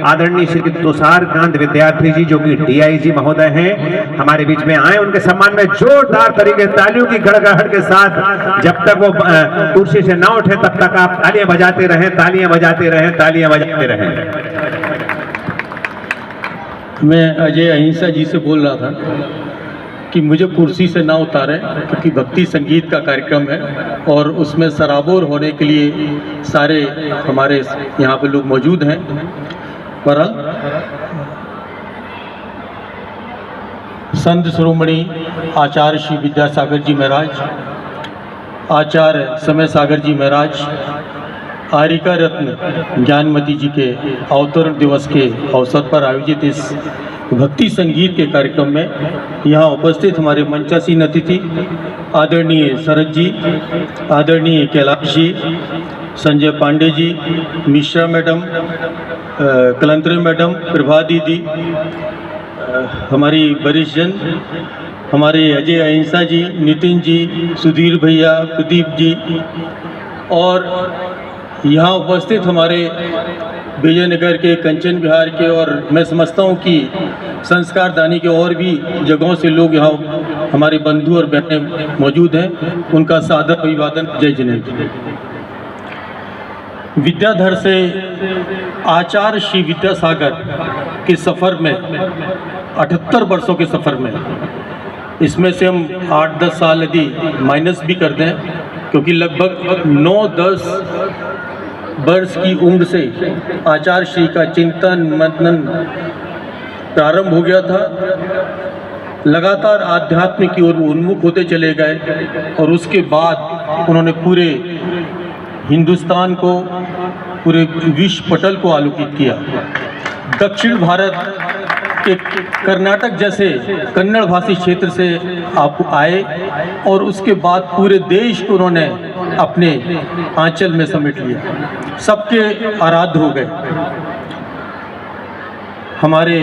आदरणीय श्री तुषार कांत विद्यार्थी जी जो कि डीआईजी महोदय हैं, हमारे बीच में आए। उनके सम्मान में जोरदार तरीके तालियों की गड़गड़ाहट के साथ जब तक वो कुर्सी से ना उठे तब तक आप तालियां बजाते रहें, तालियां बजाते रहें, तालियां बजाते रहें। मैं अजय अहिंसा जी से बोल रहा था कि मुझे कुर्सी से ना उतारें, क्योंकि भक्ति संगीत का कार्यक्रम है और उसमें सराबोर होने के लिए सारे हमारे यहाँ पे लोग मौजूद हैं। बहरहाल संत शिरोमणि आचार्य श्री विद्यासागर जी महाराज, आचार्य समय सागर जी महाराज, आरिका रत्न ज्ञानमती जी के अवतरण दिवस के अवसर पर आयोजित इस भक्ति संगीत के कार्यक्रम में यहाँ उपस्थित हमारे मंचासीन अतिथि आदरणीय शरद जी, आदरणीय कैलाश जी, संजय पांडे जी, मिश्रा मैडम, कलंत्री मैडम, प्रभा दीदी, हमारी वरिष्ठ जन, हमारे अजय अहिंसा जी, नितिन जी, सुधीर भैया, प्रदीप जी और यहाँ उपस्थित हमारे विजयनगर के, कंचन विहार के और मैं समझता हूँ कि संस्कार दानी के और भी जगहों से लोग यहाँ हमारे बंधु और बहनें मौजूद हैं। उनका सादर अभिवादन, जय जिनेन्द्र। विद्याधर से आचार्य श्री विद्यासागर के सफ़र में 78 वर्षों के सफ़र में, इसमें से हम 8-10 साल यदि माइनस भी कर दें, क्योंकि लगभग 9-10 वर्ष की उम्र से आचार्य श्री का चिंतन मनन प्रारंभ हो गया था। लगातार आध्यात्म की ओर उन्मुख होते चले गए और उसके बाद उन्होंने पूरे हिंदुस्तान को, पूरे विश्व पटल को आलोकित किया। दक्षिण भारत के कर्नाटक जैसे कन्नड़ भाषी क्षेत्र से आप आए और उसके बाद पूरे देश को उन्होंने अपने आंचल में समेट लिया, सबके आराध्य हो गए। हमारे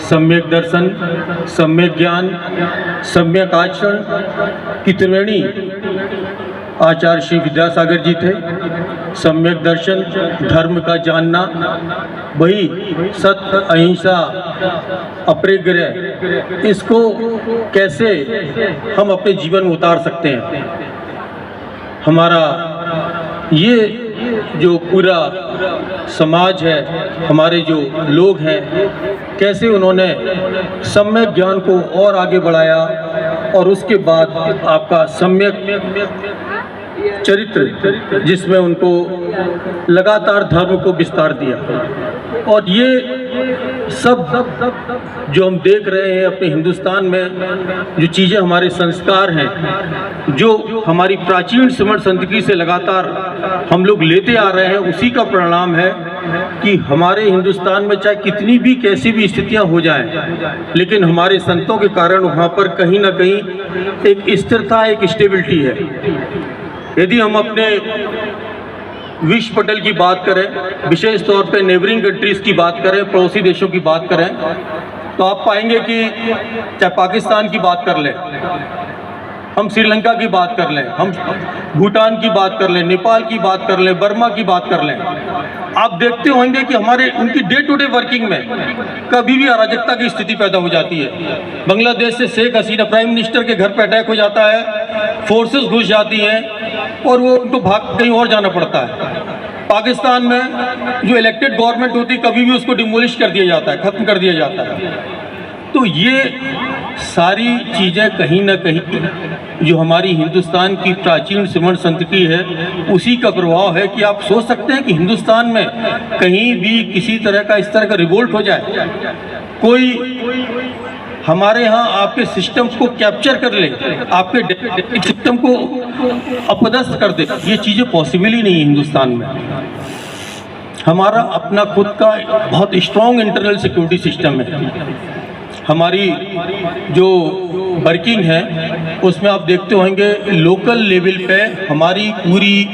सम्यक दर्शन, सम्यक ज्ञान, सम्यक आचरण की त्रिवेणी आचार्य श्री विद्यासागर जी थे। सम्यक दर्शन, धर्म का जानना, वही सत्य, अहिंसा, अपरिग्रह, इसको कैसे हम अपने जीवन में उतार सकते हैं। हमारा ये जो पूरा समाज है, हमारे जो लोग हैं, कैसे उन्होंने सम्यक ज्ञान को और आगे बढ़ाया और उसके बाद आपका सम्यक चरित्र, जिसमें उनको लगातार धर्म को विस्तार दिया। और ये सब जो हम देख रहे हैं अपने हिंदुस्तान में, जो चीज़ें हमारे संस्कार हैं, जो हमारी प्राचीन सिमर संस्कृति से लगातार हम लोग लेते आ रहे हैं, उसी का परिणाम है कि हमारे हिंदुस्तान में चाहे कितनी भी कैसी भी स्थितियां हो जाएं, लेकिन हमारे संतों के कारण वहाँ पर कहीं ना कहीं एक स्थिरता, एक स्टेबिलिटी है। यदि हम अपने विश्व पटल की बात करें, विशेष तौर पे नेबरिंग कंट्रीज़ की बात करें, पड़ोसी देशों की बात करें, तो आप पाएंगे कि चाहे पाकिस्तान की बात कर लें, हम श्रीलंका की बात कर लें, हम भूटान की बात कर लें, नेपाल की बात कर लें, बर्मा की बात कर लें, आप देखते होंगे कि हमारे उनकी डे टू डे वर्किंग में कभी भी अराजकता की स्थिति पैदा हो जाती है। बांग्लादेश से शेख हसीना प्राइम मिनिस्टर के घर पर अटैक हो जाता है, फोर्सेस घुस जाती हैं और वो उनको भाग कहीं और जाना पड़ता है। पाकिस्तान में जो इलेक्टेड गवर्नमेंट होती है, कभी भी उसको डिमोलिश कर दिया जाता है, ख़त्म कर दिया जाता है। तो ये सारी चीज़ें कहीं ना कहीं जो हमारी हिंदुस्तान की प्राचीन सिमर संस्कृति है, उसी का प्रभाव है कि आप सोच सकते हैं कि हिंदुस्तान में कहीं भी किसी तरह का इस तरह का रिवोल्ट हो जाए, कोई हमारे यहाँ आपके सिस्टम को कैप्चर कर ले, आपके सिस्टम को अपदस्थ कर दे, ये चीज़ें पॉसिबल ही नहीं है हिंदुस्तान में। हमारा अपना खुद का बहुत स्ट्रॉन्ग इंटरनल सिक्योरिटी सिस्टम है। हमारी जो वर्किंग है उसमें आप देखते होंगे लोकल लेवल पे हमारी पूरी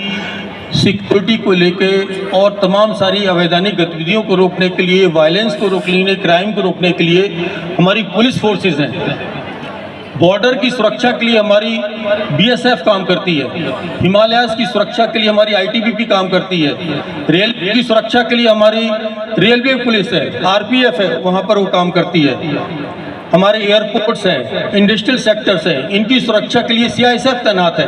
सिक्योरिटी को लेके और तमाम सारी अवैधानिक गतिविधियों को रोकने के लिए, वायलेंस को रोकने, क्राइम को रोकने के लिए हमारी पुलिस फोर्सेस हैं। बॉर्डर की सुरक्षा के लिए हमारी बीएसएफ काम करती है, हिमालयाज़ की सुरक्षा के लिए हमारी आईटीबीपी काम करती है, रेलवे की सुरक्षा के लिए हमारी रेलवे पुलिस है, आरपीएफ है, वहाँ पर वो काम करती है। हमारे एयरपोर्ट्स हैं, इंडस्ट्रियल सेक्टर्स हैं, इनकी सुरक्षा के लिए सीआईएसएफ तैनात है।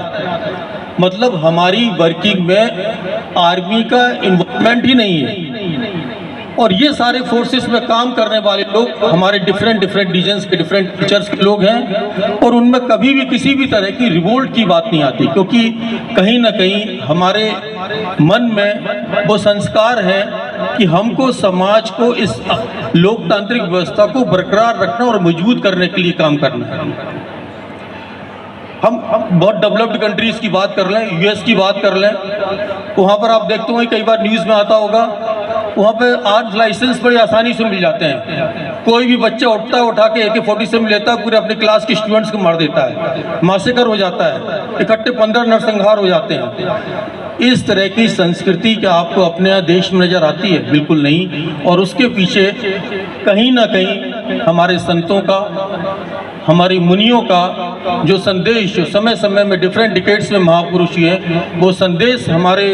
मतलब हमारी वर्किंग में आर्मी का इन्वॉल्वमेंट ही नहीं है। और ये सारे फोर्सेस में काम करने वाले लोग हमारे डिफरेंट रीजन्स के डिफरेंट टीचर्स के लोग हैं, और उनमें कभी भी किसी भी तरह की रिवोल्ट की बात नहीं आती, क्योंकि कहीं ना कहीं हमारे मन में वो संस्कार है कि हमको समाज को, इस लोकतांत्रिक व्यवस्था को बरकरार रखना और मजबूत करने के लिए काम करना है। हम बहुत डेवलप्ड कंट्रीज़ की बात कर लें, यूएस की बात कर लें, वहाँ पर आप देखते होंगे, कई बार न्यूज़ में आता होगा, वहाँ पे आर्म्स लाइसेंस बड़ी आसानी से मिल जाते हैं। कोई भी बच्चा उठता है, उठा के AK-47 लेता है, पूरे अपने क्लास के स्टूडेंट्स को मार देता है, मासेकर हो जाता है, इकट्ठे 15 नरसंहार हो जाते हैं। इस तरह की संस्कृति क्या आपको अपने देश में नज़र आती है? बिल्कुल नहीं। और उसके पीछे कहीं ना कहीं हमारे संतों का, हमारी मुनियों का जो संदेश, जो समय समय में डिफरेंट डिकेड्स में महापुरुष हुए, वो संदेश हमारे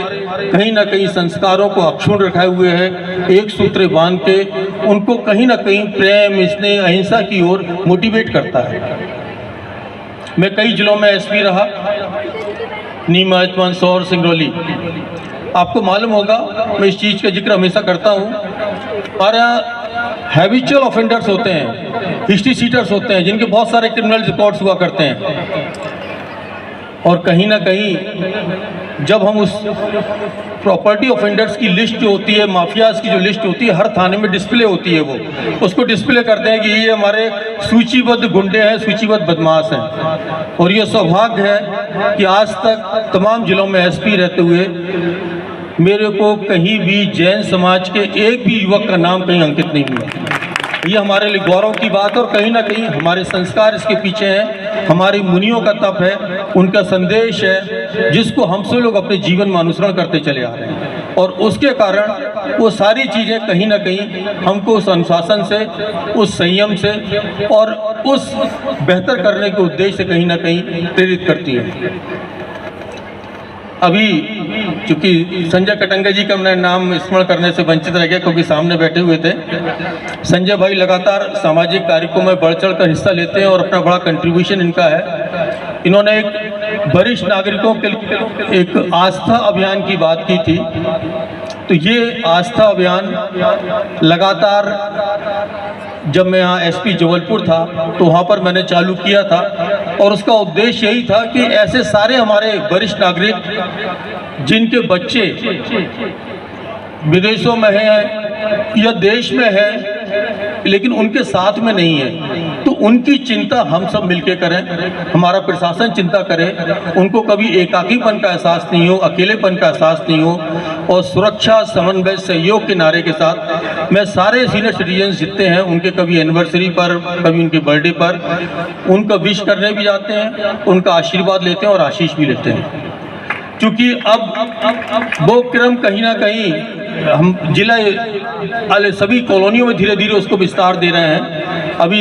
कहीं ना कहीं संस्कारों को अक्षुण्ण रखे हुए है, एक सूत्र बांध के उनको कहीं ना कहीं प्रेम, स्नेह, अहिंसा की ओर मोटिवेट करता है। मैं कई जिलों में एसपी रहा, नीमच, मंदसौर, सिंगरौली। आपको मालूम होगा, मैं इस चीज़ का जिक्र हमेशा करता हूँ, हमारा हैबिचुअल ऑफेंडर्स होते हैं, हिस्ट्री सीटर्स होते हैं, जिनके बहुत सारे क्रिमिनल रिकॉर्ड्स हुआ करते हैं। और कहीं ना कहीं जब हम उस प्रॉपर्टी ऑफेंडर्स की लिस्ट जो होती है, माफियाज़ की जो लिस्ट होती है, हर थाने में डिस्प्ले होती है, वो उसको डिस्प्ले करते हैं कि ये हमारे सूचीबद्ध गुंडे हैं, सूचीबद्ध बदमाश हैं। और ये सौभाग्य है कि आज तक तमाम जिलों में एसपी रहते हुए मेरे को कहीं भी जैन समाज के एक भी युवक का नाम कहीं अंकित नहीं हुआ। ये हमारे लिए गौरव की बात, और कहीं ना कहीं हमारे संस्कार इसके पीछे हैं, हमारी मुनियों का तप है, उनका संदेश है, जिसको हम सब लोग अपने जीवन में अनुसरण करते चले आ रहे हैं। और उसके कारण वो सारी चीज़ें कहीं ना कहीं हमको उस अनुशासन से, उस संयम से और उस बेहतर करने के उद्देश्य से कहीं ना कहीं प्रेरित करती हैं। अभी चूँकि संजय कटंगा जी का मैं नाम स्मरण करने से वंचित रह गया, क्योंकि सामने बैठे हुए थे। संजय भाई लगातार सामाजिक कार्यक्रमों में बढ़ चढ़ कर हिस्सा लेते हैं और अपना बड़ा कंट्रीब्यूशन इनका है। इन्होंने एक वरिष्ठ नागरिकों के लिए एक आस्था अभियान की बात की थी। तो ये आस्था अभियान लगातार, जब मैं यहाँ एसपी जबलपुर था तो वहाँ पर मैंने चालू किया था, और उसका उद्देश्य यही था कि ऐसे सारे हमारे वरिष्ठ नागरिक जिनके बच्चे विदेशों में हैं या देश में हैं लेकिन उनके साथ में नहीं है, तो उनकी चिंता हम सब मिलके करें, हमारा प्रशासन चिंता करे, उनको कभी एकाकीपन का एहसास नहीं हो, अकेलेपन का एहसास नहीं हो। और सुरक्षा, समन्वय, सहयोग के नारे के साथ मैं सारे सीनियर सिटीजन्स जितने हैं उनके कभी एनिवर्सरी पर, कभी उनके बर्थडे पर उनका विश करने भी जाते हैं, उनका आशीर्वाद लेते हैं और आशीष भी लेते हैं। क्योंकि अब वो क्रम कहीं ना कहीं हम जिला वाले सभी कॉलोनियों में धीरे धीरे उसको विस्तार दे रहे हैं। अभी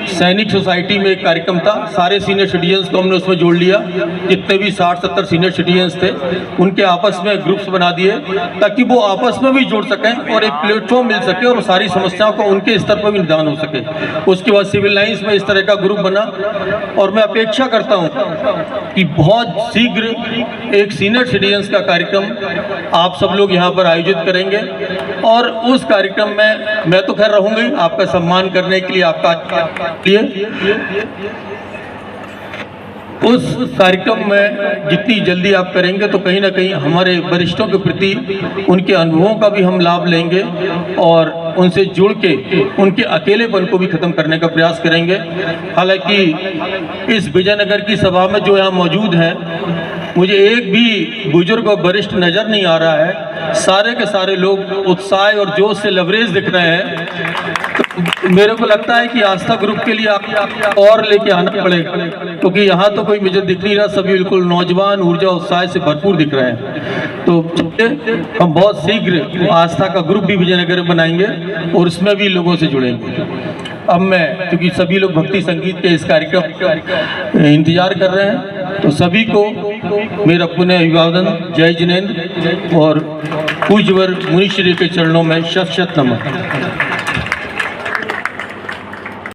सैनिक सोसाइटी में एक कार्यक्रम था, सारे सीनियर सिटीजन्स को हमने उसमें जोड़ लिया, जितने भी 60-70 सीनियर सिटीजन्स थे उनके आपस में ग्रुप्स बना दिए ताकि वो आपस में भी जुड़ सकें और एक प्लेटफॉर्म मिल सके और सारी समस्याओं को उनके स्तर पर भी निदान हो सके। उसके बाद सिविल लाइन्स में इस तरह का ग्रुप बना, और मैं अपेक्षा करता हूँ कि बहुत शीघ्र एक सीनियर सिटीजन्स का कार्यक्रम आप सब लोग यहाँ पर आयोजित करेंगे। और उस कार्यक्रम में मैं तो खैर रहूँगा ही आपका सम्मान करने के लिए, आपका लिए उस कार्यक्रम में जितनी जल्दी आप करेंगे तो कहीं ना कहीं हमारे वरिष्ठों के प्रति उनके अनुभवों का भी हम लाभ लेंगे और उनसे जुड़ के उनके अकेलेपन को भी ख़त्म करने का प्रयास करेंगे। हालांकि इस विजयनगर की सभा में जो यहाँ मौजूद हैं, मुझे एक भी बुजुर्ग और वरिष्ठ नज़र नहीं आ रहा है। सारे के सारे लोग उत्साह और जोश से लवरेज दिख रहे हैं। तो मेरे को लगता है कि आस्था ग्रुप के लिए आप और लेके आना पड़ेगा, क्योंकि यहाँ तो कोई मुझे दिख नहीं रहा, सभी बिल्कुल नौजवान, ऊर्जा, उत्साह से भरपूर दिख रहे हैं। तो हम बहुत शीघ्र आस्था का ग्रुप भी विजयनगर में बनाएंगे और उसमें भी लोगों से जुड़ेंगे। अब मैं, क्योंकि सभी लोग भक्ति संगीत के इस कार्यक्रम का इंतजार कर रहे हैं, तो सभी को मेरा पुनः अभिवादन, जय जिनेंद्र और पूज्यवर मुनीश्वरी के चरणों में शत शत नमन।